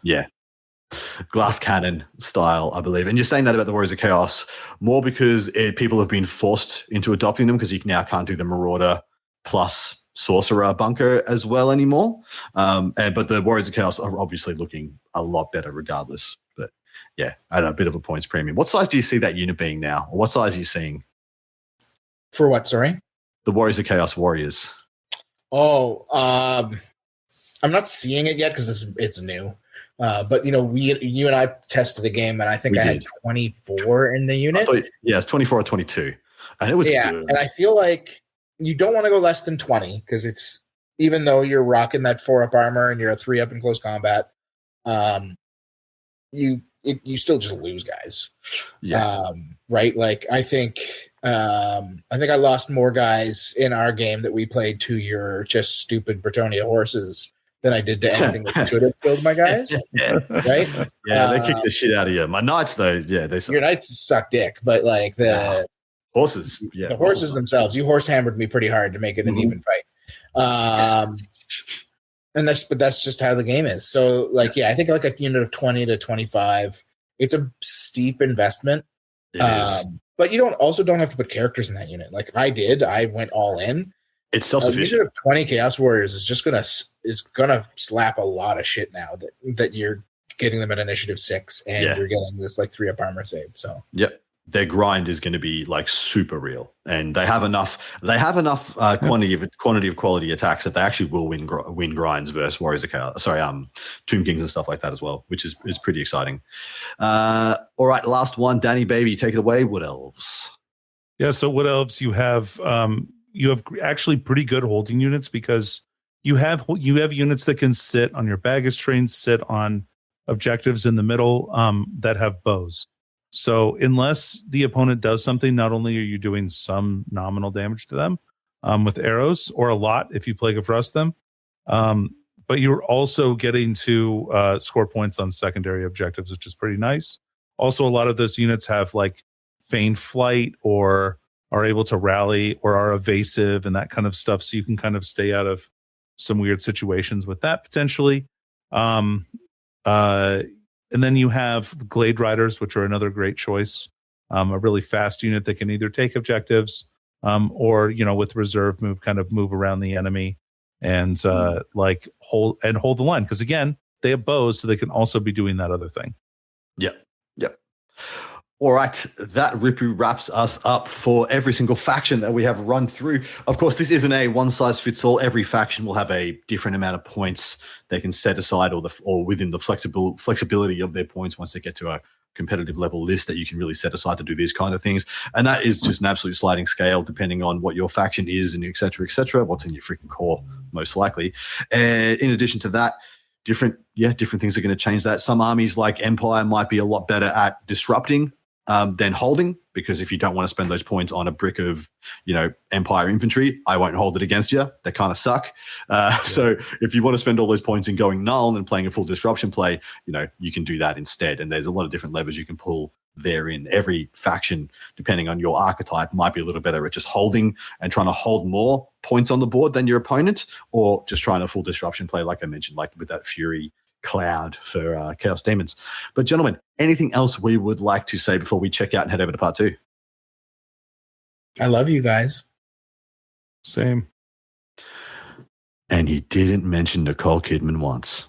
S2: glass cannon style, I believe. And you're saying that about the Warriors of Chaos more because people have been forced into adopting them because you now can't do the Marauder plus Sorcerer bunker as well anymore. But the Warriors of Chaos are obviously looking a lot better regardless. But yeah, at a bit of a points premium. What size do you see that unit being now? Or what size are you seeing?
S4: For what, sorry?
S2: The Warriors of Chaos Warriors.
S4: Oh, I'm not seeing it yet because it's new. But you and I tested the game, and I think I had 24 in the unit.
S2: It's 24 or 22, and it was good.
S4: And I feel like you don't want to go less than 20 because it's, even though you're rocking that 4-up armor and you're a 3-up in close combat, you still just lose guys. Right? Like I think I lost more guys in our game that we played to your just stupid Bretonia horses than I did to anything that should have killed my guys. Right?
S2: Yeah, they kicked the shit out of you. My knights, though, they suck.
S4: Your knights suck dick, but like the
S2: horses,
S4: the horses themselves, you horse hammered me pretty hard to make it an even fight. And that's just how the game is. So like, I think like a unit of 20 to 25, it's a steep investment. But you don't have to put characters in that unit. Like I went all in.
S2: It's self-sufficient.
S4: A unit of 20 Chaos Warriors is gonna slap a lot of shit now that you're getting them at initiative 6 and you're getting this like 3-up armor save. So
S2: their grind is going to be like super real, and they have enough quantity of quality attacks that they actually will win grinds versus Warriors of Chaos. Tomb Kings and stuff like that as well, which is pretty exciting. All right, last one, Danny Baby, take it away. Wood Elves.
S3: Yeah, so Wood Elves, you have actually pretty good holding units because you have units that can sit on your baggage trains, sit on objectives in the middle that have bows. So unless the opponent does something, not only are you doing some nominal damage to them with arrows, or a lot if you Plague of Rust them, but you're also getting to score points on secondary objectives, which is pretty nice. Also, a lot of those units have like feigned flight or are able to rally or are evasive and that kind of stuff. So you can kind of stay out of some weird situations with that potentially. And then you have Glade Riders, which are another great choice. A really fast unit that can either take objectives or, with reserve move, kind of move around the enemy and hold the line. Because again, they have bows, so they can also be doing that other thing.
S2: Yep. All right, that Ripu wraps us up for every single faction that we have run through. Of course, this isn't a one-size-fits-all. Every faction will have a different amount of points they can set aside or within the flexibility of their points once they get to a competitive level list that you can really set aside to do these kind of things. And that is just an absolute sliding scale depending on what your faction is and et cetera, what's in your freaking core, most likely. And in addition to that, different things are going to change that. Some armies like Empire might be a lot better at disrupting than holding, because if you don't want to spend those points on a brick of, Empire infantry, I won't hold it against you. They kind of suck. So if you want to spend all those points in going null and playing a full disruption play, you can do that instead. And there's a lot of different levers you can pull therein. Every faction, depending on your archetype, might be a little better at just holding and trying to hold more points on the board than your opponent, or just trying a full disruption play, like I mentioned, like with that Fury Cloud for Chaos Demons. But gentlemen, anything else we would like to say before we check out and head over to part 2?
S4: I love you guys.
S3: Same.
S2: And he didn't mention Nicole Kidman once.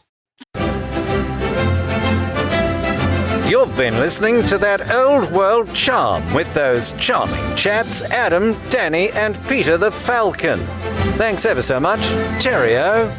S1: You've been listening to That Old World Charm with those charming chaps Adam, Danny, and Peter the Falcon. Thanks ever so much. Cheerio.